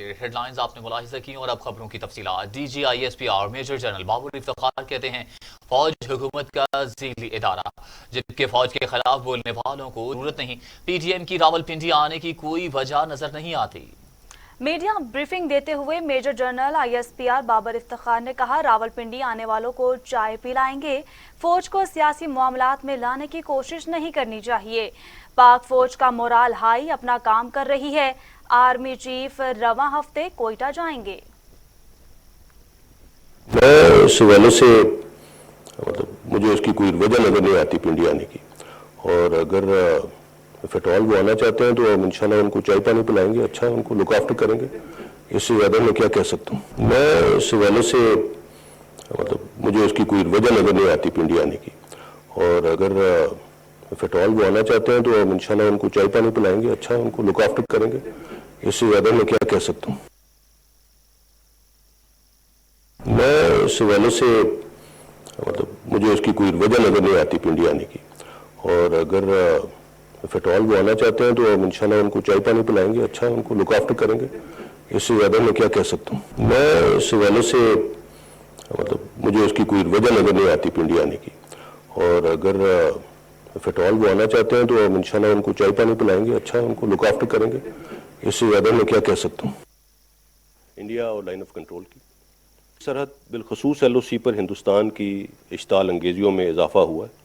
Head lines آپ نے ملاحظہ کی اور اب خبروں کی تفصیلات۔ D G I S P R major general Babar Iftikhar کہتے ہیں فوج حکومت کا ذیلی ادارہ، جبکہ فوج کے خلاف بولنے والوں کو ضرورت نہیں۔ پی ٹی ایم کی راولپنڈی آنے کی کوئی وجہ نظر نہیں آتی۔ میڈیا بریفنگ دیتے ہوئے major general I S P R Babar Iftikhar نے کہا راولپنڈی آنے والوں کو چائے پلائیں گے، فوج کو سیاسی معاملات میں لانے کی کوشش نہیں کرنی چاہیے۔ پاک فوج کا مورال ہائی اپنا کام کر رہی ہے، آرمی چیف رواں ہفتے کوئٹہ جائیں گے۔ میں اس حوالے سے مجھے اس کی کوئی وجہ نظر نہیں آتی پنڈی آنے کی، اور اگر فٹال وہ آنا چاہتے ہیں تو ہم انشاءاللہ ان کو چائے پانی پلائیں گے، اچھا ان کو لک آفٹر کریں گے، اس سے زیادہ میں کیا کہہ سکتا ہوں۔ میں اس حوالے سے مجھے اس کی کوئی وجہ نظر نہیں آتی پنڈی آنے کی، اور اگر فٹال وہ آنا چاہتے ہیں تو ہم انشاءاللہ ان کو چائے پانی پلائیں گے، اچھا ان کو لک آفٹر کریں گے، اس سے زیادہ میں کیا کہہ سکتا ہوں۔ میں اس حوالے سے مجھے اس کی کوئی وجہ نظر نہیں آتی پنڈی آنے کی، اور اگر فٹال وہ آنا چاہتے ہیں تو ہم انشاءاللہ ان کو چائے پانی پلائیں گے، اچھا ان کو لک آفٹر کریں گے، اس سے زیادہ میں کیا کہہ سکتا ہوں۔ میں اس حوالے سے مجھے اس کی کوئی وجہ نظر نہیں آتی پنڈی آنے کی، اور اگر فٹال وہ آنا چاہتے ہیں تو ہم انشاءاللہ ان کو چائے پانی پلائیں گے، اچھا ان کو لک آفٹر کریں گے، اس سے زیادہ میں کیا کہہ سکتا ہوں۔ انڈیا اور لائن آف کنٹرول کی سرحد بالخصوص ایل او سی پر ہندوستان کی اشتعال انگیزیوں میں اضافہ ہوا ہے،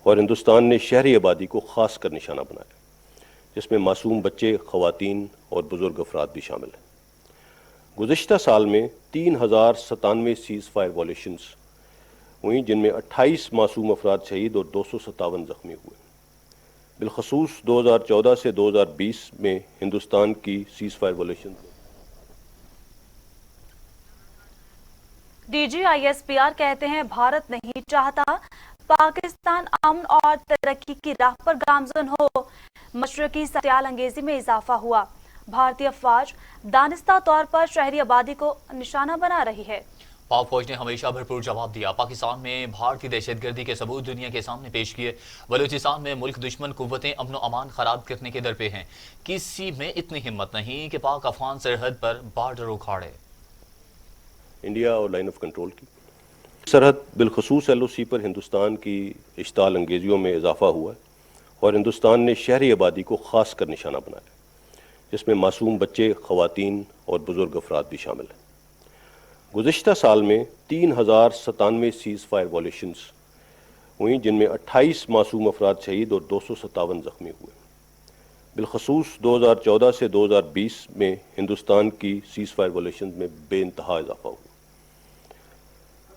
اور ہندوستان نے شہری آبادی کو خاص کر نشانہ بنایا، جس میں معصوم بچے، خواتین اور بزرگ افراد بھی شامل ہیں۔ گزشتہ سال میں 3097 سیز فائر وائلیشنز ہوئیں، جن میں 28 معصوم افراد شہید اور 257 زخمی ہوئے۔ بالخصوص 2014 سے 2020 میں ہندوستان کی ceasefire violations D G I S P R کہتے ہیں بھارت نہیں چاہتا پاکستان امن اور ترقی کی راہ پر گامزن ہو۔ مشرقی اشتعال انگیزی میں اضافہ ہوا، بھارتی افواج دانستہ طور پر شہری آبادی کو نشانہ بنا رہی ہے۔ پاک فوج نے ہمیشہ بھرپور جواب دیا، پاکستان میں بھارتی دہشت گردی کے ثبوت دنیا کے سامنے پیش کیے۔ بلوچستان میں ملک دشمن قوتیں امن و امان خراب کرنے کے درپے ہیں، کسی میں اتنی ہمت نہیں کہ پاک افغان سرحد پر بارڈر اکھاڑے۔ انڈیا اور لائن آف کنٹرول کی سرحد بالخصوص ایل او سی پر ہندوستان کی اشتعال انگیزیوں میں اضافہ ہوا ہے، اور ہندوستان نے شہری آبادی کو خاص کر نشانہ بنایا، جس میں معصوم بچے، خواتین اور بزرگ افراد بھی شامل ہیں۔ گزشتہ سال میں 3097 سیز فائر وائلیشنز ہوئیں، جن میں 28 معصوم افراد شہید اور 257 زخمی ہوئے۔ بالخصوص 2014 سے 2020 میں ہندوستان کی سیز فائر وائلیشنز میں بے انتہا اضافہ ہوا۔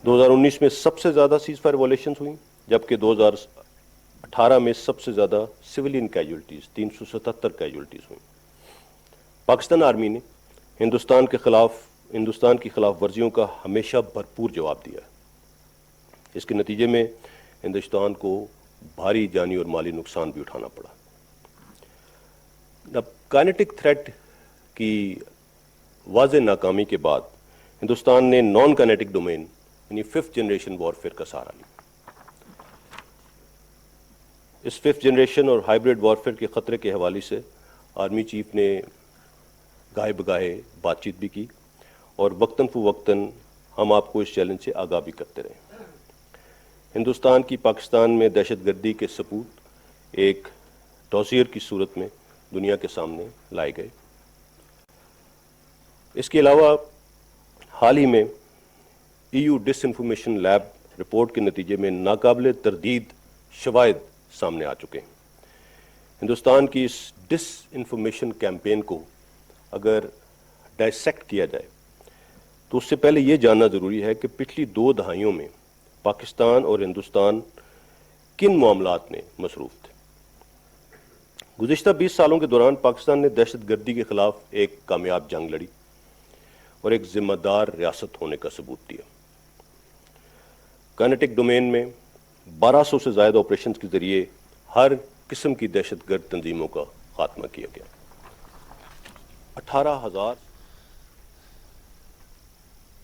2019 میں سب سے زیادہ سیز فائر وائلیشنز ہوئیں، جبکہ 2018 میں سب سے زیادہ سویلین کیجولٹیز 377 کیجولٹیز ہوئیں۔ پاکستان آرمی نے ہندوستان کی خلاف ورزیوں کا ہمیشہ بھرپور جواب دیا ہے۔ اس کے نتیجے میں ہندوستان کو بھاری جانی اور مالی نقصان بھی اٹھانا پڑا۔ کائنیٹک تھریٹ کی واضح ناکامی کے بعد ہندوستان نے نان کائنیٹک ڈومین یعنی 5th جنریشن وارفیئر کا سہارا لیا۔ اس 5th جنریشن اور ہائیبرڈ وارفیئر کے خطرے کے حوالے سے آرمی چیف نے گاہے بگاہے بات چیت بھی کی، اور وقتاً فوقتاً ہم آپ کو اس چیلنج سے آگاہ بھی کرتے رہے۔ ہندوستان کی پاکستان میں دہشت گردی کے ثبوت ایک ڈوسیئر کی صورت میں دنیا کے سامنے لائے گئے۔ اس کے علاوہ حال ہی میں EU ڈس انفارمیشن لیب رپورٹ کے نتیجے میں ناقابل تردید شواہد سامنے آ چکے ہیں۔ ہندوستان کی اس ڈس انفارمیشن کیمپین کو اگر ڈائسیکٹ کیا جائے تو اس سے پہلے یہ جاننا ضروری ہے کہ پچھلی 2 دہائیوں میں پاکستان اور ہندوستان کن معاملات میں مصروف تھے۔ گزشتہ 20 سالوں کے دوران پاکستان نے دہشت گردی کے خلاف ایک کامیاب جنگ لڑی اور ایک ذمہ دار ریاست ہونے کا ثبوت دیا۔ کائنیٹک ڈومین میں 1200 سے زائد آپریشنز کے ذریعے ہر قسم کی دہشت گرد تنظیموں کا خاتمہ کیا گیا۔ 18,000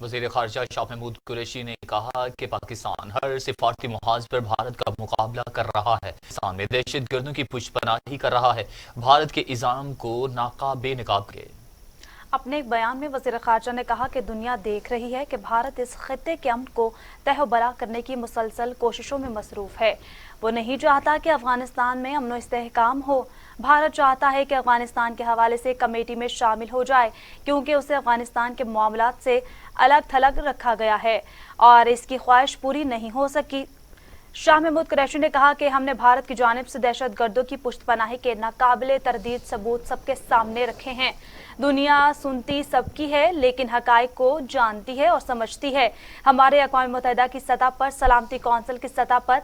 وزیر خارجہ شاہ محمود قریشی نے کہا کہ پاکستان ہر سفارتی محاذ پر بھارت کا مقابلہ کر رہا ہے، پاکستان میں دہشت گردوں کی پشت پناہی کر رہا ہے، بھارت کے عزم کو ناقابل نقاب کرے۔ अपने एक बयान में वज़ीर ख़ारजा ने कहा कि दुनिया देख रही है कि भारत इस खित्ते के अमन को तहबला करने की मुसलसल कोशिशों में मसरूफ़ है। वो नहीं चाहता कि अफ़गानिस्तान में अमन व इस्तेहकाम हो। भारत चाहता है कि अफ़गानिस्तान के हवाले से कमेटी में शामिल हो जाए, क्योंकि उसे अफ़गानिस्तान के मामलात से अलग थलग रखा गया है और इसकी ख्वाहिश पूरी नहीं हो सकी। शाह महमूद कुरैशी ने कहा कि हमने भारत की जानिब से दहशत गर्दों की पुश्तपनाही के नाकाबिले तरदीद सबूत सबके सामने रखे हैं। दुनिया सुनती सबकी है, लेकिन हकाइक को जानती है और समझती है। हमारे अक़वाम मुत्तहिदा की सतह पर, सलामती कौंसिल की सतह पर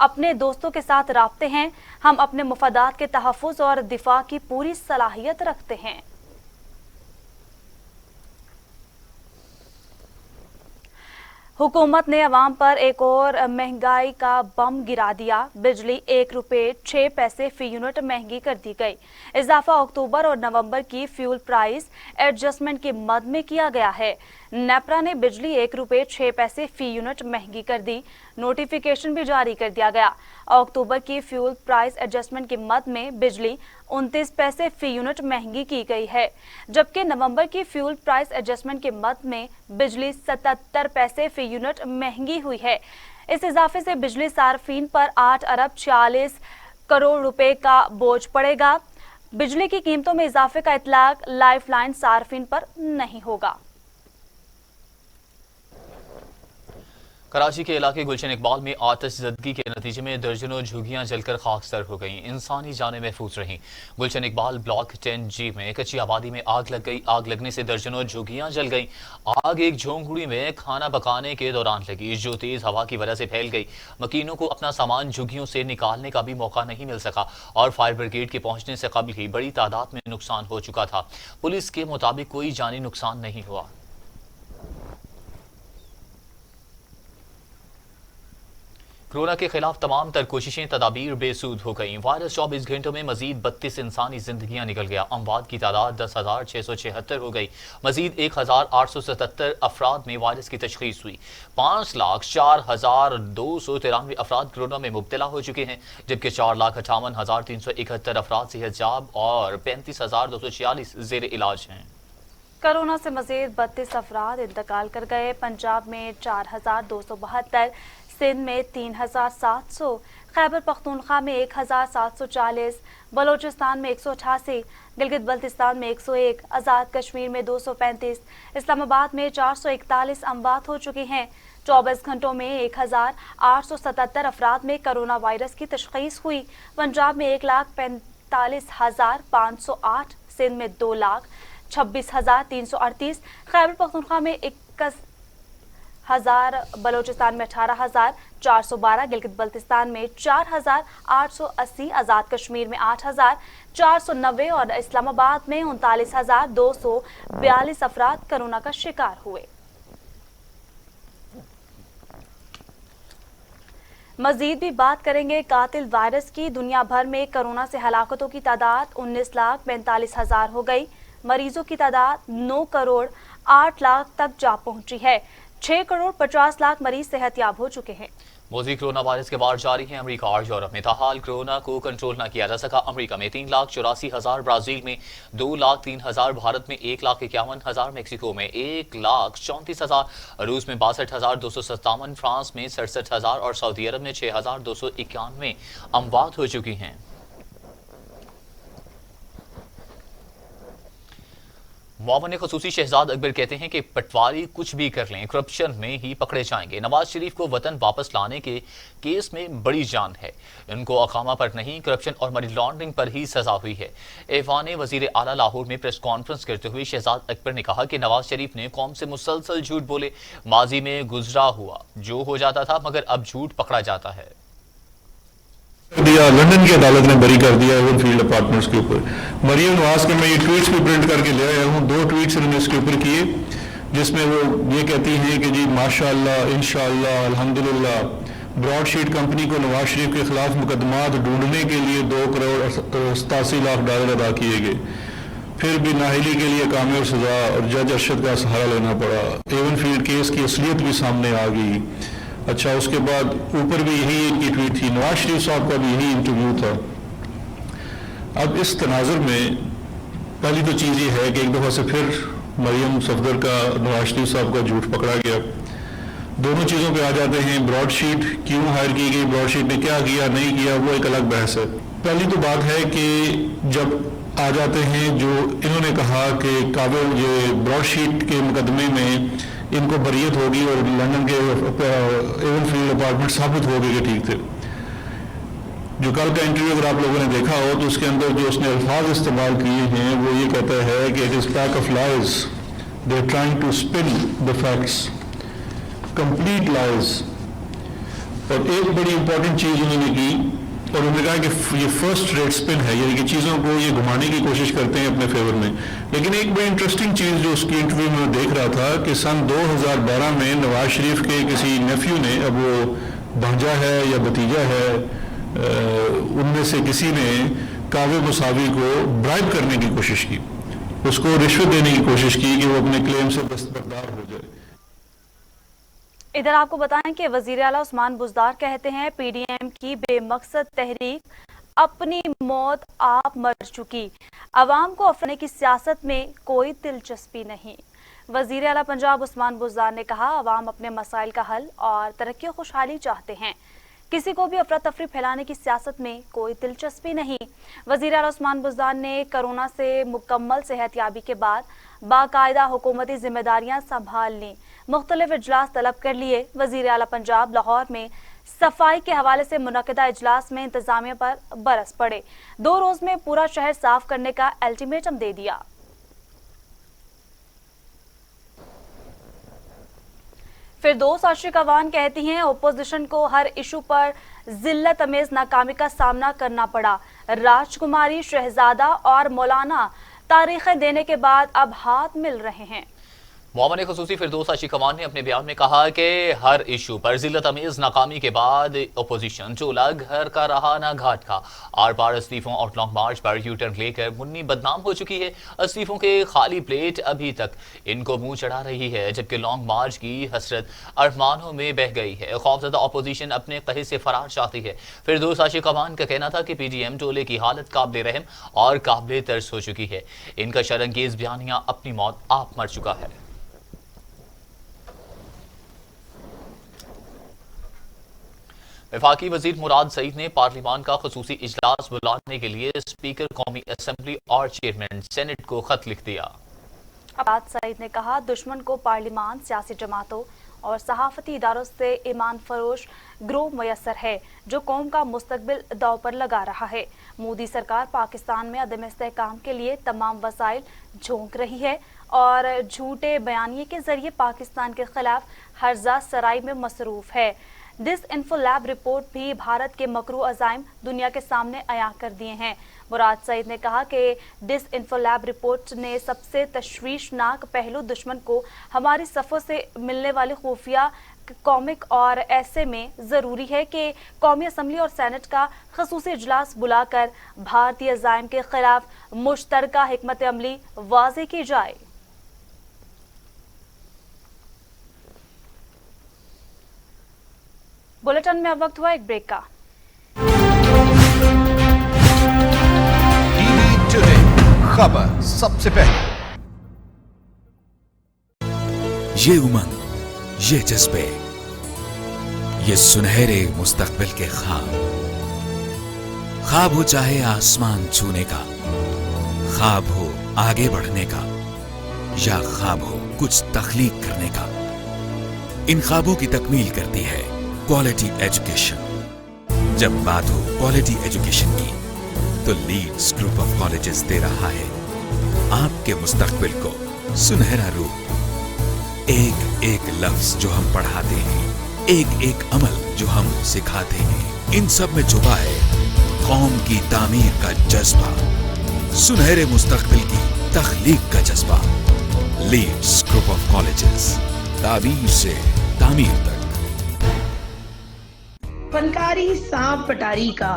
अपने दोस्तों के साथ राब्ते हैं। हम अपने मुफादात के तहफ़्फ़ुज़ और दिफा की पूरी सलाहियत रखते हैं। हुकूमत ने अवाम पर एक और महंगाई का बम गिरा दिया। बिजली 1 रुपये 6 पैसे फी यूनिट महंगी कर दी गई। इजाफा अक्टूबर और नवंबर की फ्यूल प्राइस एडजस्टमेंट के मद में किया गया है। नेपरा ने बिजली 1 रुपये 6 पैसे फी यूनिट महंगी कर दी। नोटिफिकेशन भी जारी कर दिया गया। अक्टूबर की फ्यूल प्राइस एडजस्टमेंट के मद में बिजली 29 पैसे फी यूनिट महंगी की गई है, जबकि नवंबर की फ्यूल प्राइस एडजस्टमेंट के मद में बिजली 77 पैसे फी यूनिट महंगी हुई है। इस इजाफे से बिजली सार्फिन पर 8 अरब 46 करोड़ रुपए का बोझ पड़ेगा। बिजली की कीमतों में इजाफे का इतलाक लाइफ लाइन सार्फिन पर नहीं होगा। कराची के इलाके गुलशन इकबाल में आतिशज़दगी के नतीजे में दर्जनों झुग्गियां जलकर खाकसर हो गईं। इंसानी जानें महफूज रहीं। गुलशन इकबाल ब्लॉक 10G में कच्ची आबादी में आग लग गई। आग लगने से दर्जनों झुग्गियां जल गईं। आग एक झोंपड़ी में खाना पकाने के दौरान लगी, जो तेज हवा की वजह से फैल गई। मकीनों को अपना सामान झुग्गियों से निकालने का भी मौका नहीं मिल सका और फायर ब्रिगेड के पहुंचने से कबल ही बड़ी तादाद में नुकसान हो चुका था। पुलिस के मुताबिक कोई जानी नुकसान नहीं हुआ। कोरोना के खिलाफ तमाम तर कोशिशें तदाबीर बेसूद हो गईं। वायरस 24 घंटों में मजीद 32 इंसानी जिंदगियां निकल गया। अमवात की तादाद 10,676 हो गई। मजीद 1,877 अफराद में वायरस की तशखीस हुई। 5,04,293 अफराद कोरोना में मुब्तला हो चुके हैं, जबकि 4,58,371 अफराद सेहतयाब और 35,246 जेर इलाज हैं। कोरोना से मजीद 32 अफराद इंतकाल कर गए। पंजाब में 4,272, सिंध में 3,700, खैबर पख्तूनख्वा में 1,740, बलोचिस्तान में 188, गिलगित बल्तिस्तान में 101, आज़ाद कश्मीर में 235, इस्लामाबाद में 441 अमवात हो चुकी हैं। 24 घंटों में 1,877 अफराद में कोरोना वायरस की तशखीस हुई। पंजाब में 1,45,508, सिंध में 2,26,338, खैबर पख्तूनख्वा में 21,000, बलोचिस्तान में 18,412, गिलगित बल्तिस्तान में 4,880, आज़ाद कश्मीर में 8,490 और इस्लामाबाद में 39,242 अफराद कोरोना का शिकार हुए। मजीद भी बात करेंगे कातिल वायरस की। दुनिया भर में कोरोना से हलाकतों की तादाद 19,45,000 हो गई। मरीजों की तादाद 9 करोड़ 8 लाख तक जा पहुंची है। 6 करोड़ 50 लाख मरीज सेहतयाब हो चुके हैं। मौजूद कोरोना वायरस के बार जारी हैं अमेरिका और यूरोप में। ताहाल कोरोना को कंट्रोल न किया जा सका। अमेरिका में 3,84,000, ब्राजील में 2,03,000, भारत में 1,51,000, मेक्सिको में 1,34,000, रूस में 62,257, फ्रांस में 67,000 और सऊदी अरब में 6,291 अमवात हो चुकी हैं। मुआवन खसूसी शहजाद अकबर कहते हैं कि पटवारी कुछ भी कर लें, करप्शन में ही पकड़े जाएंगे। नवाज शरीफ को वतन वापस लाने के केस में बड़ी जान है। इनको अकामा पर नहीं, करप्शन और मनी लॉन्ड्रिंग पर ही सजा हुई है। ऐवान वजीर आला लाहौर में प्रेस कॉन्फ्रेंस करते हुए शहजाद अकबर ने कहा कि नवाज शरीफ ने कौम से मुसलसल झूठ बोले। माजी में गुजरा हुआ जो हो जाता था, मगर अब झूठ पकड़ा जाता है। दिया लंदन की अदालत ने बरी कर दिया एवन फील्ड अपार्टमेंट्स के ऊपर। मरियम नवाज के मैं ये ट्वीट्स भी प्रिंट करके ले आया हूँ। 2 ट्वीट्स उन्होंने इसके ऊपर किए, जिसमें वो ये कहती हैं कि जी माशाअल्लाह, इंशाअल्लाह, अल्हम्दुलिल्लाह, ब्रॉडशीट कंपनी को नवाज शरीफ के खिलाफ मुकदमात ढूंढने के लिए 2 करोड़ 87 लाख डॉलर अदा किए गए, फिर भी नाहिली के लिए कामे और सजा और जज अरशद का सहारा लेना पड़ा। एवन फील्ड केस की असलियत भी सामने आ गई। अच्छा, उसके बाद ऊपर भी यही इनकी ट्वीट थी, नवाज शरीफ साहब का भी यही इंटरव्यू था। अब इस तनाजुर में पहली तो चीज़ ये है कि एक दफ़ा से फिर मरियम सफदर का नवाज शरीफ साहब का झूठ पकड़ा गया। दोनों चीज़ों पे आ जाते हैं। ब्रॉडशीट क्यों हायर की गई, ब्रॉडशीट ने क्या किया नहीं किया, वो एक अलग बहस है। पहली तो बात है कि जब आ जाते हैं जो इन्होंने कहा कि काबिल ये ब्रॉडशीट के मुकदमे में इनको बरियत होगी और लंदन के एवन फील्ड अपार्टमेंट साबित हो गए कि ठीक थे। जो कल का इंटरव्यू अगर आप लोगों ने देखा हो तो उसके अंदर जो उसने अल्फाज इस्तेमाल किए हैं वो ये कहता है कि it is pack of lies, they are trying to spin the facts, complete lies. और एक बड़ी इंपॉर्टेंट चीज उन्होंने की और उन्होंने कहा कि ये फर्स्ट रेट स्पिन है, यानी कि चीज़ों को ये घुमाने की कोशिश करते हैं अपने फेवर में। लेकिन एक बड़ी इंटरेस्टिंग चीज़ जो उसकी इंटरव्यू में देख रहा था कि सन 2012 में नवाज शरीफ के किसी नेफ्यू ने, अब वो भांजा है या भतीजा है, उनमें से किसी ने कावे मुसावी को ब्राइब करने की कोशिश की, उसको रिश्वत देने की कोशिश की कि वो अपने क्लेम से दस्तबरदार हो जाए। इधर आपको बताएं कि वजीर आला उस्मान बुज़दार कहते हैं पीडीएम की बेमकसद तहरीक अपनी मौत आप मर चुकी, अवाम को अफवाह की सियासत में कोई दिलचस्पी नहीं। वजीर आला पंजाब उस्मान बुज़दार ने कहा अवाम अपने मसाइल का हल और तरक्की और खुशहाली चाहते हैं, किसी को भी अफरा तफरी फैलाने की सियासत में कोई दिलचस्पी नहीं। वजीर आला उस्मान बुज़दार ने कोरोना से मुकम्मल सेहतयाबी के बाद बाकायदा हुकूमती जिम्मेदारियां संभाल ली, मुख्तलिफ इजलास तलब कर लिए। वजीर आला पंजाब लाहौर में सफाई के हवाले से मुनक़िदा इजलास में इंतजामिया पर बरस पड़े, 2 रोज में पूरा शहर साफ करने का अल्टीमेटम दे दिया। फिरदौस आशिक अवान कहती हैं ओपोजिशन को हर इशू पर जिल्लत अमेज नाकामी का सामना करना पड़ा, राजकुमारी, शहजादा और मौलाना तारीखें देने के बाद अब हाथ मिल रहे हैं। मोमिन खुसूसी फिरदौस आशिक अवान ने अपने बयान में कहा कि हर इशू पर जिल्लत अमेज नाकामी के बाद अपोजिशन चोला घर का रहा ना घाट का, आर पार इस्तीफों और लॉन्ग मार्च पर यू टर्न लेकर मुन्नी बदनाम हो चुकी है। इस्तीफों के खाली प्लेट अभी तक इनको मुंह चढ़ा रही है, जबकि लॉन्ग मार्च की हसरत अरमानों में बह गई है। खौफजदा अपोजिशन अपने कहे से फरार चाहती है। फिरदौस आशिक अवान का कहना था कि पीडीएम टोले की हालत काबिल रहम और काबिल तर्स हो चुकी है, इनका शर्मंगेज बयानिया अपनी मौत आप मर चुका है। वफाकी वजीर मुराद सईद ने पार्लिमान का खुसूसी इजलास बुलाने के लिए स्पीकर कौमी असेंबली और चेयरमैन सेनेट को खत लिख दिया। मुराद सईद ने कहा दुश्मन को पार्लिमान, सियासी जमातों और सहाफती इदारों से ईमान फरोश ग्रोह मयसर है जो कौम का मुस्तकबिल दाव पर लगा रहा है। मोदी सरकार पाकिस्तान में अदम इस्तेहकाम के लिए तमाम वसाइल झोंक रही है और झूठे बयानिए के जरिए पाकिस्तान के खिलाफ हर्जा सराई में मसरूफ है। दिस इन्फो लैब रिपोर्ट भी भारत के मकरू अज़ाइम दुनिया के सामने अयां कर दिए हैं। मुराद सईद ने कहा कि दिस इन्फो लैब रिपोर्ट ने सबसे तशवीशनाक पहलू दुश्मन को हमारी सफ़ों से मिलने वाली खुफिया कॉमिक, और ऐसे में ज़रूरी है कि कौमी असम्बली और सेनेट का खसूसी इजलास बुलाकर भारतीय अज़ाइम के खिलाफ मुश्तरका हिकमत अमली वाज़े की जाए। बुलेटिन में अब वक्त हुआ एक ब्रेक का। टीवी टुडे खबर सबसे पहले। ये उमंग, ये जज्बे, ये सुनहरे मुस्तकबिल के ख्वाब, ख्वाब हो चाहे आसमान छूने का, ख्वाब हो आगे बढ़ने का, या ख्वाब हो कुछ तख्लीक करने का, इन ख्वाबों की तकमील करती है क्वालिटी एजुकेशन। जब बात हो क्वालिटी एजुकेशन की तो लीड्स ग्रुप ऑफ कॉलेजेस दे रहा है आपके मुस्तकबिल को सुनहरा रूप। एक एक लफ्ज जो हम पढ़ाते हैं, एक एक अमल जो हम सिखाते हैं, इन सब में छुपा है कौम की तामीर का जज्बा, सुनहरे मुस्तकबिल की तख्लीक का जज्बा। लीड्स ग्रुप ऑफ कॉलेजेस, ताबीर से तामीर तक। फनकारी सांप पटारी का,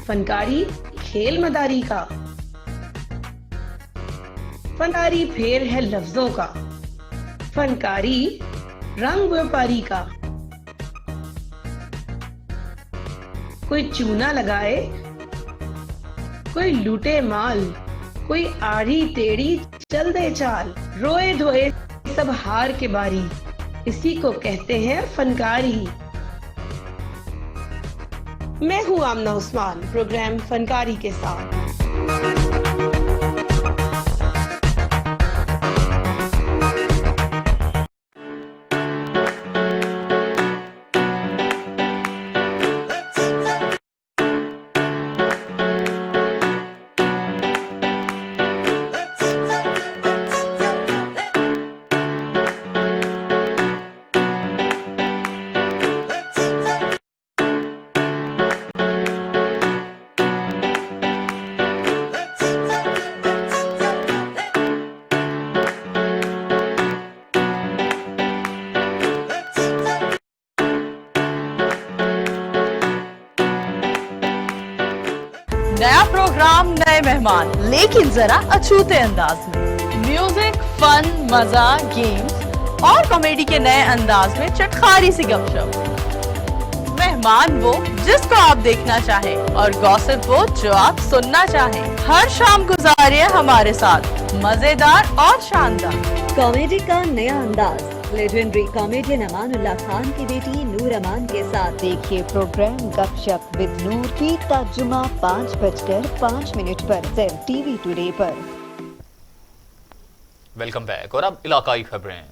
फनकारी खेल मदारी का, फनकारी फेर है लफ्जों का, फनकारी रंग व्यापारी का। कोई चूना लगाए, कोई लूटे माल, कोई आड़ी टेढ़ी चल दे चाल, रोए धोए सब हार के बारी, इसी को कहते हैं फनकारी। मैं हूँ आमना उस्मान, प्रोग्राम फनकारी के साथ। नया प्रोग्राम, नए मेहमान, लेकिन जरा अछूते अंदाज में। म्यूजिक, फन, मजा, गेम्स और कॉमेडी के नए अंदाज में चटखारी सी गपशप। मेहमान वो जिसको आप देखना चाहें और गॉसिप वो जो आप सुनना चाहें। हर शाम गुजारिए हमारे साथ, मजेदार और शानदार कॉमेडी का नया अंदाज। लेजेंडरी कॉमेडियन अमानुल्लाह खान की बेटी नूर अमान के साथ देखिए प्रोग्राम गपशप विद नूर पीर का जुमा 5:05 पर सिर्फ टीवी टुडे पर। वेलकम बैक और अब इलाकाई खबरें।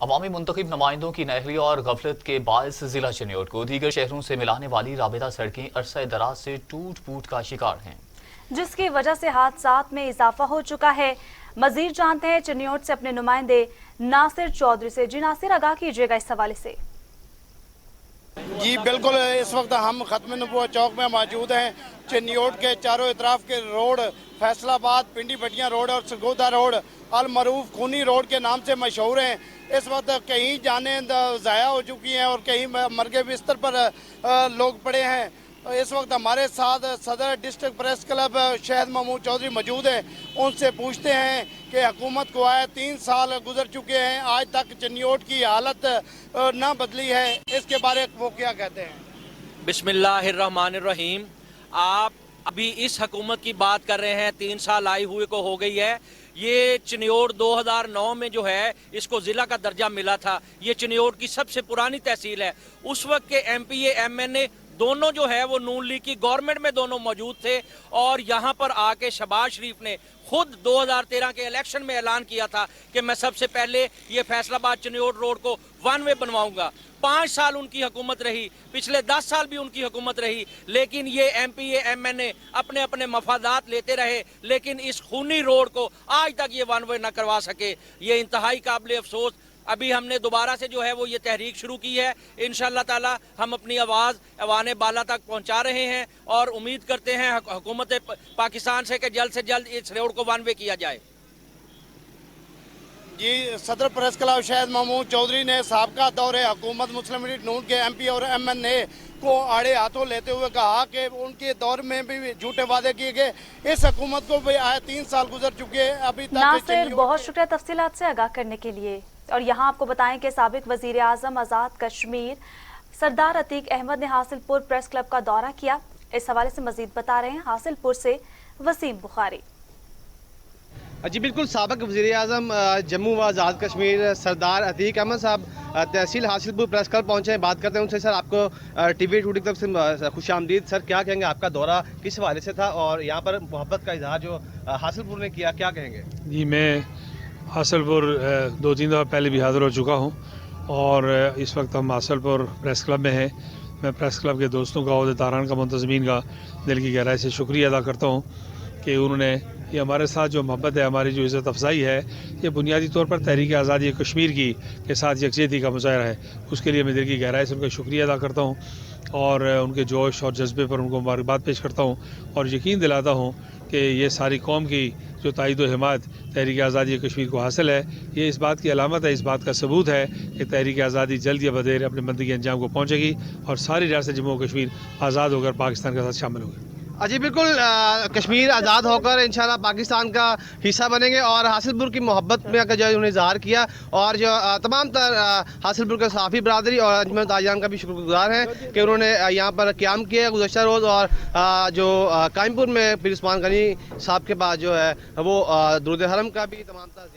अवामी मुंतखब नुमाइंदों की नहली और गफलत के बायस जिला चिन्योट को दीगर शहरों से मिलाने वाली राबिता सड़कें अरसा दराज से टूट फूट का शिकार हैं, जिसकी वजह से हादसात में इजाफा हो चुका है। मजीद जानते हैं चिन्योट से अपने नुमाइंदे नासिर चौधरी से। जी नासिर, आगाह कीजिएगा इस हवाले से। जी बिल्कुल, इस वक्त हम खत्म नबुआ चौक में मौजूद हैं। चिन्योट के चारों इतराफ के रोड, फैसलाबाद, पिंडी भटियां रोड और सरगोदा रोड अल मरूफ खूनी रोड के नाम से मशहूर हैं। इस वक्त कहीं जानें ज़ाया हो चुकी हैं और कहीं मरगे बिस्तर पर लोग पड़े हैं। इस वक्त हमारे साथ सदर डिस्ट्रिक्ट प्रेस क्लब शहद महमूद चौधरी मौजूद हैं। उनसे पूछते हैं कि हुकूमत को आए 3 साल गुजर चुके हैं, आज तक चिन्योट की हालत ना बदली है, इसके बारे में वो क्या कहते हैं? बिस्मिल्लाहिर्रहमानिर्रहीम। आप अभी इस हुकूमत की बात कर रहे हैं, 3 साल आई हुए को हो गई है। ये चिन्योट 2009 में जो है इसको ज़िला का दर्जा मिला था। ये चिन्योट की सबसे पुरानी तहसील है। उस वक्त के MPA MNA दोनों जो है वो नून लीग की गवर्नमेंट में दोनों मौजूद थे और यहाँ पर आके शहबाज शरीफ ने खुद 2013 के इलेक्शन में ऐलान किया था कि मैं सबसे पहले ये फैसलाबाद चिन्योट रोड को 1 वे बनवाऊंगा। 5 साल उनकी हुकूमत रही, पिछले 10 साल भी उनकी हुकूमत रही, लेकिन ये MPA MNA अपने अपने मफादात लेते रहे, लेकिन इस खूनी रोड को आज तक ये 1 वे न करवा सके। ये इंतहाई काबिल अफसोस। अभी हमने दोबारा से जो है वो ये तहरीक शुरू की है। इंशाअल्लाह ताला हम अपनी आवाज़ ऐवान बाला तक पहुंचा रहे हैं और उम्मीद करते हैं हुकूमत पाकिस्तान से कि जल्द इस रोड को 1 वे किया जाए। जी, सदर प्रेस क्लब शहद महमूद चौधरी ने साबका दौरे हुकूमत मुस्लिम लीग नून के MP और MNA को आड़े हाथों लेते हुए कहा कि उनके दौर में भी झूठे वादे किए गए। इस हुकूमत को भी आए 3 साल गुजर चुके हैं, अभी तक। नासिर, बहुत शुक्रिया तफसीलात से आगाह करने के लिए। और यहाँ आपको बताएं कि साबिक वजीर आजम आज़ाद कश्मीर सरदार अतीक अहमद ने हासिलपुर प्रेस क्लब का दौरा किया। इस हवाले से मजीद बता रहे हैं हासिलपुर से वसीम बुखारी। जी बिल्कुल, साबिक वज़ीर आज़म जम्मू व आज़ाद कश्मीर सरदार अतीक अहमद साहब तहसील हासिलपुर प्रेस क्लब पहुँचे हैं। बात करते हैं उनसे। सर, आपको TV टुडे की तरफ से खुशामदीद। सर, क्या कहेंगे, आपका दौरा किस हवाले से था और यहाँ पर मोहब्बत का इजहार जो हासिलपुर ने किया, क्या कहेंगे? जी, मैं हासिलपुर 2-3 दफ़ा पहले भी हाज़िर हो चुका हूँ और इस वक्त हम हासिलपुर प्रेस क्लब में हैं। मैं प्रेस क्लब के दोस्तों का, अहदेदारान का, मुंतज़मीन का दिल की गहराई से शुक्रिया अदा करता हूँ कि उन्होंने ये हमारे साथ जो मोहब्बत है, हमारी जो इज़्ज़त अफजाई है, ये बुनियादी तौर पर तहरीक आज़ादी कश्मीर की के साथ यकजहती का मुजाहरा है। उसके लिए मैं दिल की गहराई से उनका शुक्रिया अदा करता हूँ और उनके जोश और जज्बे पर उनको मुबारकबाद पेश करता हूँ और यकीन दिलाता हूँ कि ये सारी कौम की जो ताईद व हिमायत तहरीक आज़ादी कश्मीर को हासिल है, ये इस बात की अलामत है, इस बात का सबूत है कि तहरीक आज़ादी जल्द या बदेर अपने मंदी के अंजाम को पहुँचेगी और सारी रियासत जम्मू कश्मीर आज़ाद होकर पाकिस्तान के साथ शामिल होगी। जी बिल्कुल, कश्मीर आज़ाद होकर इंशाल्लाह पाकिस्तान का हिस्सा बनेंगे और हासिलपुर की मोहब्बत में का जो उन्होंने इजहार किया और जो तमाम तर हासिलपुर के सहाफ़ी बरादरी और अंजुमन ताजिरान का भी शुक्रगुजार हैं कि उन्होंने यहाँ पर क़याम किया गुज़श्ता रोज़। और जो कायमपुर में पीर उस्मान गनी साहब के पास जो है वो दुरूद हरम का भी तमाम तर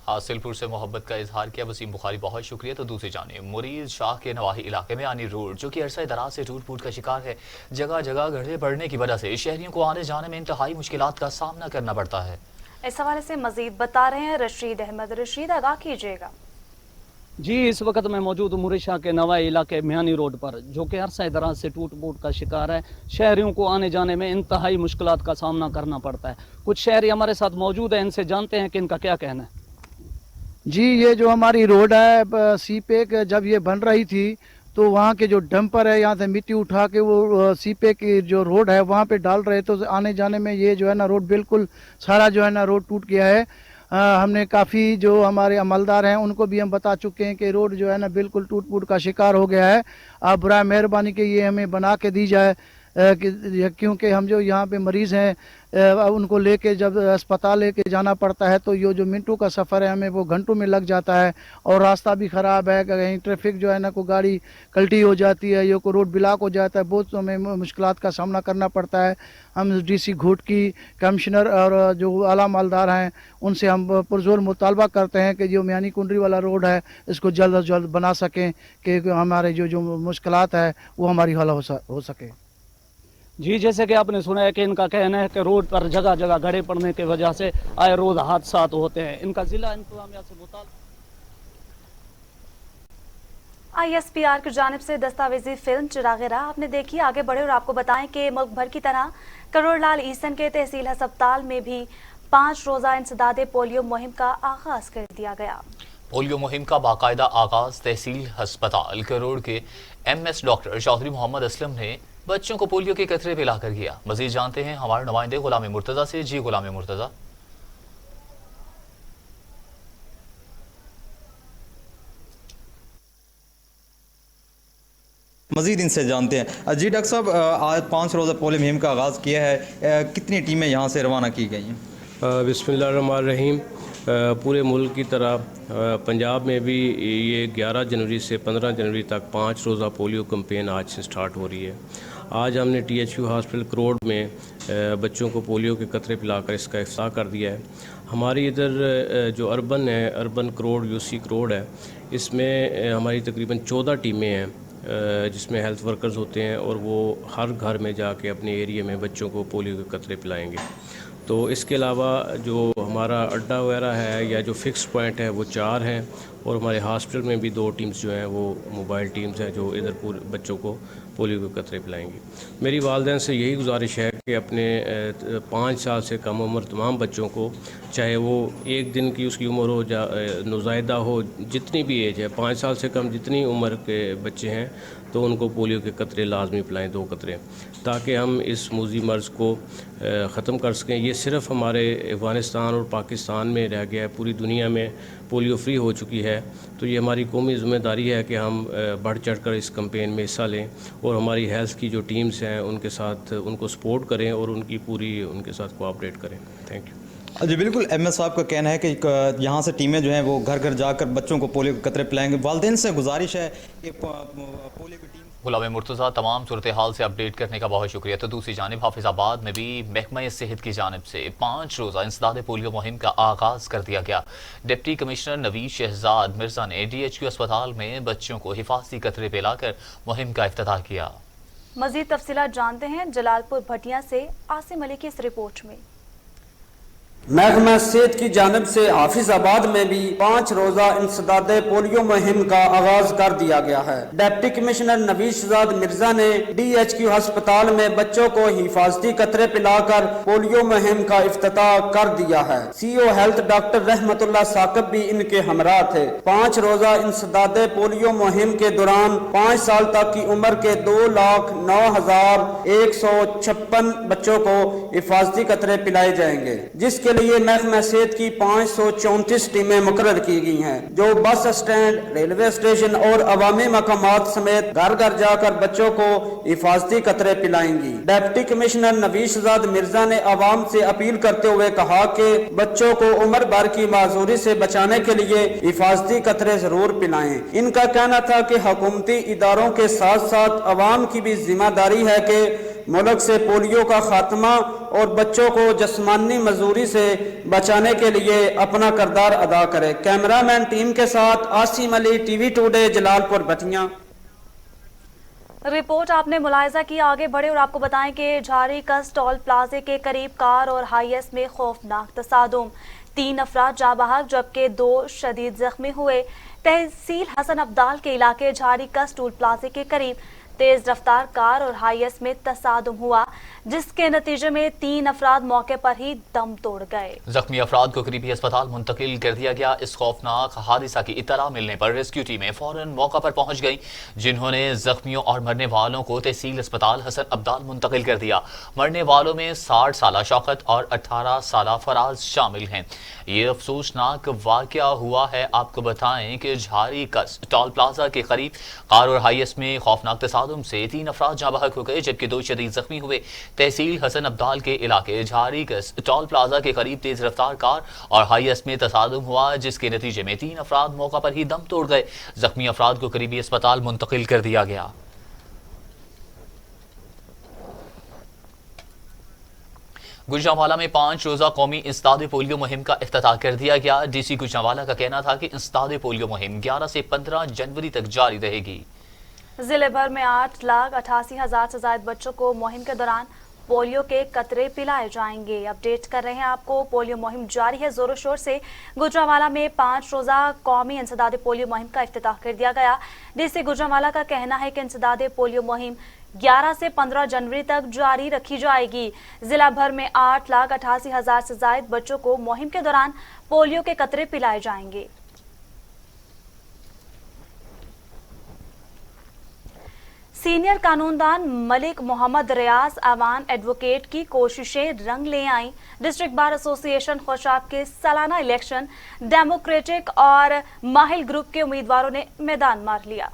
हासिलपुर से मोहब्बत का इजहार किया। वसीम बुखारी, बहुत शुक्रिया। तो दूसरी जानिब मुरीद शाह के नवाही इलाके में आनी रोड जो कि अरसा दराज से टूट फूट का शिकार है, जगह जगह गड्ढे पड़ने की वजह से शहरियों को आने जाने में इंतहाई मुश्किलात का सामना करना पड़ता है। इस हवाले से मजीद बता रहे हैं रशीद अहमद। रशीद, आगाह कीजिएगा। जी, इस वक्त मैं मौजूद हूँ मुरीद शाह के नवाई इलाके मियानी रोड पर, जो कि अरसा दराज से टूट फूट का शिकार है। शहरियों को आने जाने में इंतहाई मुश्किलात का सामना करना पड़ता है। कुछ शहरी हमारे साथ मौजूद हैं, इनसे जानते हैं कि इनका क्या कहना है। जी, ये जो हमारी रोड है सीपेक, जब ये बन रही थी तो वहाँ के जो डंपर है यहाँ से मिट्टी उठा के वो सीपेक की जो रोड है वहाँ पे डाल रहे, तो आने जाने में ये जो है ना रोड बिल्कुल सारा जो है ना रोड टूट गया है। हमने काफ़ी जो हमारे अमलदार हैं उनको भी हम बता चुके हैं कि रोड जो है ना बिल्कुल टूट फूट का शिकार हो गया है। आप बराए मेहरबानी के ये हमें बना के दी जाए, क्योंकि हम जो यहाँ पे मरीज़ हैं उनको लेके जब अस्पताल लेके जाना पड़ता है तो ये जो मिनटों का सफ़र है हमें वो घंटों में लग जाता है। और रास्ता भी ख़राब है, कहीं ट्रैफिक जो है ना को गाड़ी कल्टी हो जाती है, ये को रोड ब्लॉक हो जाता है, बहुत हमें मुश्किलात का सामना करना पड़ता है। हम डीसी घोटकी, कमिश्नर और जो आला मालदार हैं उनसे हम पुरजोर मुतालबा करते हैं कि जो मियानी कुंडरी वाला रोड है इसको जल्द अज जल्द बना सकें कि हमारे जो मुश्किलात है वो हमारी हल हो सके। जी, जैसे कि आपने सुना है कि इनका कहना है कि रोड पर जगह जगह गड्ढे पड़ने की वजह से आए रोज हादसा होते हैं। इनका जिला इंतजामिया से मुताल्लिक़ ISPR की जानिब से दस्तावेजी फिल्म चिराग़े राह आपने देखी। आगे बढ़े और आपको बताएं कि मुल्क भर की तरह करोड़लाल ईसन के तहसील अस्पताल में भी 5 रोज़ा इंसदादे पोलियो मुहिम का आगाज कर दिया गया। पोलियो मुहिम का बाकायदा आगाज तहसील अस्पताल करोड़ के MS डॉक्टर चौधरी मोहम्मद असलम ने बच्चों को पोलियो के कतरे पिलाकर किया। मजीद जानते हैं हमारे नुमाइंदे गुलाम मुर्तजा से। जी गुलाम मुर्तजा। मजीद इनसे जानते हैं। जी डॉक्टर साहब, आज 5 रोज़ा पोलियो मुहिम का आगाज़ किया है, कितनी टीमें यहाँ से रवाना की गई हैं? बिस्मिल्लाहिर्रहमानिर्रहीम। पूरे मुल्क की तरह पंजाब में भी ये 11 जनवरी से 15 जनवरी तक 5 रोज़ा पोलियो कैंपेन आज से स्टार्ट हो रही है। आज हमने THU हॉस्पिटल करोड़ में बच्चों को पोलियो के कतरे पिलाकर इसका इफ्ताह कर दिया है। हमारी इधर जो अर्बन है, अर्बन करोड़ UC करोड़ है, इसमें हमारी तकरीबन 14 टीमें हैं जिसमें हेल्थ वर्कर्स होते हैं और वो हर घर में जाके अपने एरिया में बच्चों को पोलियो के कतरे पिलाएंगे। तो इसके अलावा जो हमारा अड्डा वगैरह है या जो फिक्स पॉइंट है वो 4 हैं और हमारे हॉस्पिटल में भी 2 टीम्स जो हैं वो मोबाइल टीम्स हैं जो इधर पूरे बच्चों को पोलियो के कतरे पिलाएंगी। मेरी वालिदैन से यही गुजारिश है कि अपने 5 साल से कम उम्र तमाम बच्चों को, चाहे वो 1 दिन की उसकी उम्र हो या नौज़ायदा हो, जितनी भी एज है, 5 साल से कम जितनी उम्र के बच्चे हैं तो उनको पोलियो के कतरे लाजमी पिलाएं, 2 कतरे, ताकि हम इस मूजी मर्ज़ को ख़त्म कर सकें। ये सिर्फ़ हमारे अफ़गानिस्तान और पाकिस्तान में रह गया है, पूरी दुनिया में पोलियो फ्री हो चुकी है। तो ये हमारी कौमी ज़िम्मेदारी है कि हम बढ़ चढ़ कर इस कैंपेन में हिस्सा लें और हमारी हेल्थ की जो टीम्स हैं उनके साथ उनको सपोर्ट करें और उनकी पूरी उनके साथ कोऑपरेट करें। Thank you. जी बिल्कुल, MS साहब का कहना है कि यहाँ से टीमें जो हैं वो घर घर जाकर बच्चों को पोलियो के कतरे पिलाएंगे। वालिदैन से गुजारिश है कि पोलियो की टीम। गुलाम मुर्तज़ा, तमाम सूरत हाल से अपडेट करने का बहुत शुक्रिया। तो दूसरी जानिब हाफिज़ाबाद में भी महकमा सेहत की जानिब से 5 रोज़ा इंसदादे पोलियो मुहिम का आगाज़ कर दिया गया। डिप्टी कमिश्नर नवीद शहजाद मिर्ज़ा ने DHQ अस्पताल में बच्चों को हिफाजती कतरे पिलाकर मुहिम का इफ्तिताह किया। मज़ीद तफसीलात जानते हैं जलालपुर भटिया से आसिम अली की इस रिपोर्ट में। महकमा सेहत की जानिब से हाफिजाबाद में भी 5 रोज़ा इंसदादे पोलियो मुहिम का आगाज कर दिया गया है। डिप्टी कमिश्नर नवीद शहजाद मिर्जा ने DHQ अस्पताल में बच्चों को हिफाजती कतरे पिलाकर पोलियो मुहिम का इफ्तिताह कर दिया है। CO हेल्थ डॉक्टर रहमतुल्लाह साकिब भी इनके हमरा थे। 5 रोज़ा इंसदादे पोलियो मुहिम के दौरान 5 साल तक की उम्र के 2,09,156 बच्चों को हिफाजती कतरे पिलाए जाएंगे, जिसके इसके लिए महकमा सेहत की 534 टीमें मुकर्रर की गई हैं, जो बस स्टैंड, रेलवे स्टेशन और अवामी मकामात समेत घर घर जाकर बच्चों को हिफाजती कतरे पिलाएंगी। डिप्टी कमिश्नर नवीश शहजाद मिर्जा ने आवाम से अपील करते हुए कहा कि बच्चों को उम्र भर की माजूरी से बचाने के लिए हिफाजती कतरे जरूर पिलाएं। इनका कहना था कि हुकूमती इदारों के साथ साथ अवाम की भी जिम्मेदारी है कि मुल्क से पोलियो का खात्मा और बच्चों को जिस्मानी मजदूरी से बचाने के लिए अपना किरदार अदा करे। कैमरामैन टीम के साथ Asim Ali, TV today, Jalalpur Bhattian. Report आपने मुलाहिजा की। आगे बढ़े और आपको बताएं कि झारी कस टोल प्लाजे के करीब कार और हाईएस में खौफनाक तसादुम, 3 अफराद जाँ बहक जबकि 2 शदीद जख्मी हुए। तहसील हसन अब्दाल के इलाके झारी कस टोल प्लाजे के करीब तेज रफ्तार कार और हाईएस में तसादुम हुआ, जिसके नतीजे में 3 अफराद मौके पर ही दम तोड़ गए। जख्मी अफराद को करीबी अस्पताल मुंतकिल कर दिया गया। इस खौफनाक हादसा की इतला मिलने पर रेस्क्यू टीमें फौरन मौका पर पहुंच गईं, जिन्होंने जख्मियों और मरने वालों को तहसील अस्पताल हसन अब्दाल मुंतकिल कर दिया। मरने वालों में 60 साला शौकत और 18 साला फराज शामिल हैं। ये अफसोसनाक वाकया हुआ है। आपको बताएं कि झारी कस टोल प्लाजा के करीब कार और हाईएस में खौफनाक तसादुम से 3 अफराद जाँ बहक हो गए जबकि 2 शदीद जख्मी हुए। तहसील हसन अब्दाल के इलाके झारी कस टोल प्लाजा के करीब तेज रफ्तार कार और हाईएस में तसादुम हुआ, जिसके नतीजे में 3 अफराद मौका पर ही दम तोड़ गए। जख्मी अफराद को करीबी अस्पताल मुंतकिल कर दिया गया। गुजरांवाला में 5 रोजा कौमी इंसदाद पोलियो मुहिम का इफ्तिताह कर दिया गया। डीसी गुजरांवाला का कहना था कि इंसदाद पोलियो मुहिम 11 से 15 जनवरी तक जारी रहेगी। जिले भर में 8,88,000 से ज्यादा बच्चों को मुहिम के दौरान पोलियो के कतरे पिलाए जाएंगे। अपडेट कर रहे हैं आपको, पोलियो मुहिम जारी है जोरों शोर से। गुजरांवाला में 5 रोजा कौमी इंसदाद पोलियो मुहिम का इफ्तिताह कर दिया गया। डीसी गुजरांवाला का कहना है कि इंसदाद पोलियो मुहिम 11 से 15 जनवरी तक जारी रखी जाएगी। जिला भर में 8,88,000 से ज्यादा बच्चों को मुहिम के दौरान पोलियो के कतरे पिलाए जाएंगे। सीनियर कानूनदान मलिक मोहम्मद रियाज अवान एडवोकेट की कोशिशें रंग ले आईं। डिस्ट्रिक्ट बार एसोसिएशन खुशाब के सालाना इलेक्शन डेमोक्रेटिक और माहिल ग्रुप के उम्मीदवारों ने मैदान मार लिया।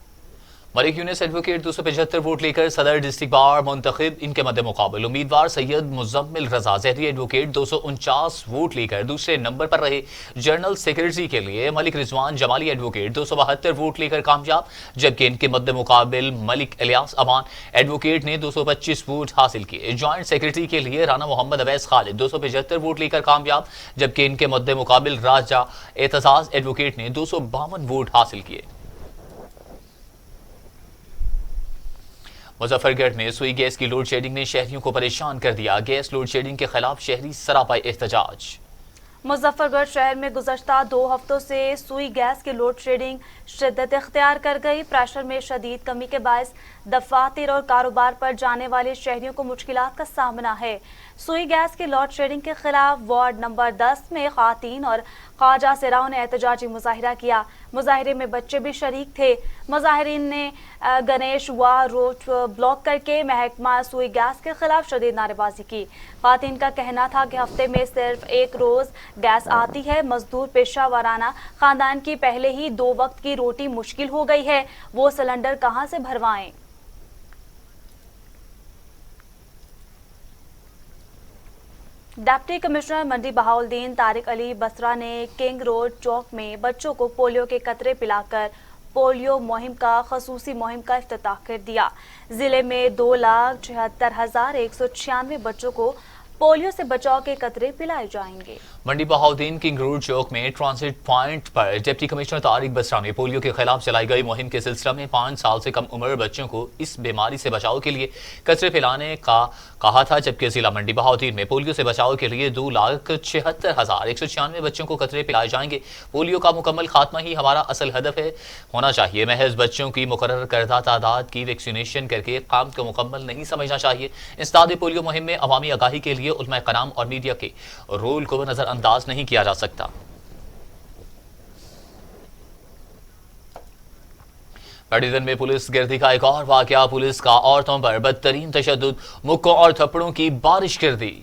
मलिक यूनिस एडवोकेट 275 वोट लेकर सदर डिस्ट्रिक्ट बार मुंतखब। इनके मध्य मुकाबल उम्मीदवार सैयद मुजम्मिल रजा जैदी एडवोकेट 249 वोट लेकर दूसरे नंबर पर रहे। जनरल सेक्रेटरी के लिए मलिक रिजवान जमाली एडवोकेट 272 वोट लेकर कामयाब, जबकि इनके मध्य मुकाबल मलिक इलियास अमान एडवोकेट ने 225 वोट हासिल किए। ज्वाइंट सेक्रेटरी के लिए राना मोहम्मद अवैस खालिद 275 वोट लेकर कामयाब, जबकि इनके मध्य मुकाबल राजा एतजाज एडवोकेट ने 252 वोट हासिल किए। मुजफ्फरगढ़ में सुई गैस की लोड शेडिंग ने शहरियों को परेशान कर दिया। गैस लोड शेडिंग के खिलाफ शहरी सरापा एहतजाज। मुजफ्फरगढ़ शहर में गुज़श्ता 2 हफ्तों से सुई गैस की लोड शेडिंग शिद्दत इख्तियार कर गई। प्रेशर में शदीद कमी के बायस दफातर और कारोबार पर जाने वाले शहरियों को मुश्किलात का सामना है। सुई गैस की लोड शेडिंग के खिलाफ वार्ड नंबर 10 में खातीन और ख्वाजा सिराओं ने एहतजाजी मुजाहिरा किया। मुजाहिरे में बच्चे भी शरीक थे। मुजाहिरीन ने गणेश वाह रोड ब्लॉक करके महकमा सुई गैस के खिलाफ शदीद नारेबाजी की। खातीन का कहना था कि हफ्ते में सिर्फ 1 रोज गैस आती है। मजदूर पेशा वाराना खानदान की पहले ही 2 वक्त की रोटी मुश्किल हो गई है, वो सिलेंडर कहां से भरवाएं। डिप्टी कमिश्नर मंडी बहाउद्दीन तारिक अली बसरा ने किंग रोड चौक में बच्चों को पोलियो के कतरे पिलाकर पोलियो मुहिम का खसूसी मुहिम का इफ्तिताह कर दिया। जिले में 2,76,196 बच्चों को पोलियो से बचाव के कतरे पिलाए जाएंगे। मंडी बहाउद्दीन किंग रोड चौक में ट्रांसिट पॉइंट पर डिप्टी कमिश्नर तारिक बसरा ने पोलियो के खिलाफ चलाई गई मुहिम के सिलसिला में 5 साल से कम उम्र बच्चों को इस बीमारी से बचाव के लिए कचरे पिलाने का कहा था, जबकि जिला मंडी बहाउद्दीन में पोलियो से बचाव के लिए 2,76,196 बच्चों को कतरे पिलाए जाएंगे। पोलियो का मुकम्मल खात्मा ही हमारा असल हदफ है होना चाहिए। महज बच्चों की मुकर्रर करदा तादाद की वैक्सीनेशन करके काम को मुकम्मल नहीं समझना चाहिए। इंसदाद पोलियो मुहिम में अवामी आगाही के लिए उलमा कलाम और मीडिया के रोल को नजरअंदाज नहीं किया जा सकता। पैडीजन में पुलिस गिरदी का एक और वाकया। पुलिस का औरतों पर बदतरीन तशद्दुद, मुक्कों और थप्पड़ों की बारिश कर दी।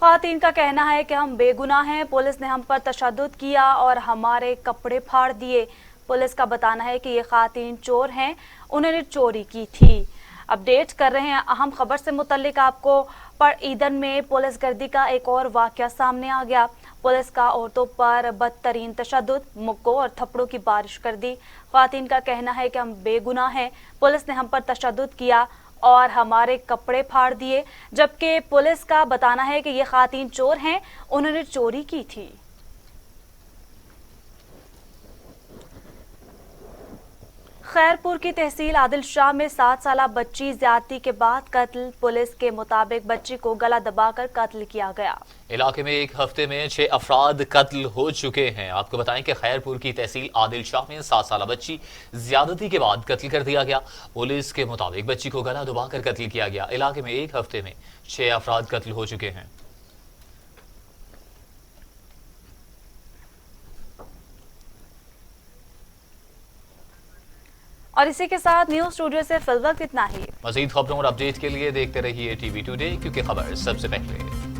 ख्वातीन का कहना है कि हम बेगुनाह हैं, पुलिस ने हम पर तशद्दुद किया और हमारे कपड़े फाड़ दिए। पुलिस का बताना है कि ये ख्वातीन चोर हैं, उन्होंने चोरी की थी। अपडेट कर रहे हैं अहम खबर से मुतल्लिक आपको। पर ईदन में पुलिस गर्दी का एक और वाकया सामने आ गया। पुलिस का औरतों पर बदतरीन तशद्दुद, मुक्कों और थप्पड़ों की बारिश कर दी। ख्वातीन का कहना है कि हम बेगुनाह हैं, पुलिस ने हम पर तशद्दुद किया और हमारे कपड़े फाड़ दिए, जबकि पुलिस का बताना है कि ये ख्वातीन चोर हैं, उन्होंने चोरी की थी। खैरपुर की तहसील आदिल शाह में 7 साला बच्ची ज्यादती के बाद कत्ल। पुलिस के मुताबिक बच्ची को गला दबाकर कत्ल किया गया। इलाके में एक हफ्ते में 6 अफराद कत्ल हो चुके हैं। आपको बताएं कि खैरपुर की तहसील आदिल शाह में 7 साला बच्ची ज्यादती के बाद कत्ल कर दिया गया। पुलिस के मुताबिक बच्ची को गला दबाकर कत्ल किया गया। इलाके में एक हफ्ते में 6 अफराद कत्ल हो चुके हैं। और इसी के साथ न्यूज स्टूडियो से फिल वक्त इतना ही। मजीद खबरों और अपडेट के लिए देखते रहिए टीवी टुडे, क्योंकि खबर सबसे पहले।